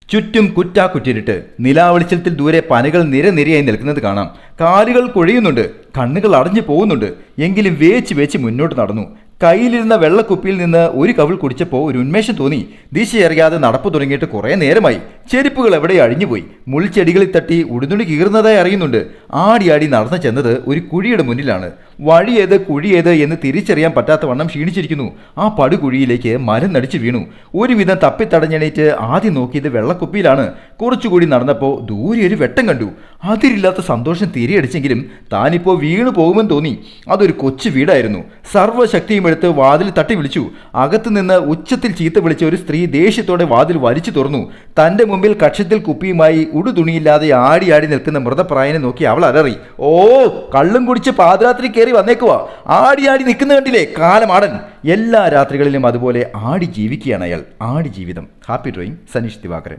ചുറ്റും കുറ്റാക്കുറ്റിരിട്ട് നിലാവെളിച്ചത്തിൽ ദൂരെ പനകൾ നിരനിരയായി നിൽക്കുന്നത് കാണാം. കാലുകൾ കുഴയുന്നുണ്ട്, കണ്ണുകൾ അടഞ്ഞു പോകുന്നുണ്ട്. എങ്കിലും വേച്ച് വേച്ച് മുന്നോട്ട് നടന്നു. കയ്യിലിരുന്ന വെള്ളക്കുപ്പിയിൽ നിന്ന് ഒരു കവിൾ കുടിച്ചപ്പോൾ ഒരു ഉന്മേഷം തോന്നി. ദിശയറിയാതെ നടപ്പ് തുടങ്ങിയിട്ട് കുറേ നേരമായി. ചെരുപ്പുകൾ എവിടെ അഴിഞ്ഞുപോയി. മുൾച്ചെടികളിൽ തട്ടി ഉടുതുണി കീറുന്നതായി അറിയുന്നുണ്ട്. ആടി നടന്നു ചെന്നത് ഒരു കുഴിയുടെ മുന്നിലാണ്. വഴിയേത് കുഴിയേത് എന്ന് തിരിച്ചറിയാൻ പറ്റാത്ത വണ്ണം ക്ഷീണിച്ചിരിക്കുന്നു. ആ പടുകുഴിയിലേക്ക് മരം നടിച്ചു വീണു. ഒരുവിധം തപ്പിത്തടഞ്ഞെണീറ്റ് ആദ്യം നോക്കിയത് വെള്ളക്കുപ്പിയിലാണ്. കുറച്ചുകൂടി നടന്നപ്പോൾ ദൂരെ ഒരു വെട്ടം കണ്ടു. അതിരില്ലാത്ത സന്തോഷം തിരിയടിച്ചെങ്കിലും താനിപ്പോൾ വീണു പോകുമെന്ന് തോന്നി. അതൊരു കൊച്ചു വീടായിരുന്നു. സർവ്വശക്തിയും എടുത്ത് വാതിൽ തട്ടി വിളിച്ചു. അകത്തുനിന്ന് ഉച്ചത്തിൽ ചീത്ത വിളിച്ച ഒരു സ്ത്രീ ദേഷ്യത്തോടെ വാതിൽ വലിച്ചു തുറന്നു. തന്റെ മുമ്പിൽ കക്ഷത്തിൽ കുപ്പിയുമായി ഉടുതുണിയില്ലാതെ ആടി നിൽക്കുന്ന മൃതപ്രായനെ നോക്കി അവൾ അലറി. ഓ, കള്ളും കുടിച്ച് പാതിരാത്രി കയറി വന്നേക്കുവാ. ആടി നിൽക്കുന്ന കണ്ടില്ലേ കാലമാടൻ. എല്ലാ രാത്രികളിലും അതുപോലെ ആടി ജീവിക്കുകയാണ് അയാൾ. ആടി ജീവിതം. Happy drawing, Saneesh Divakaran.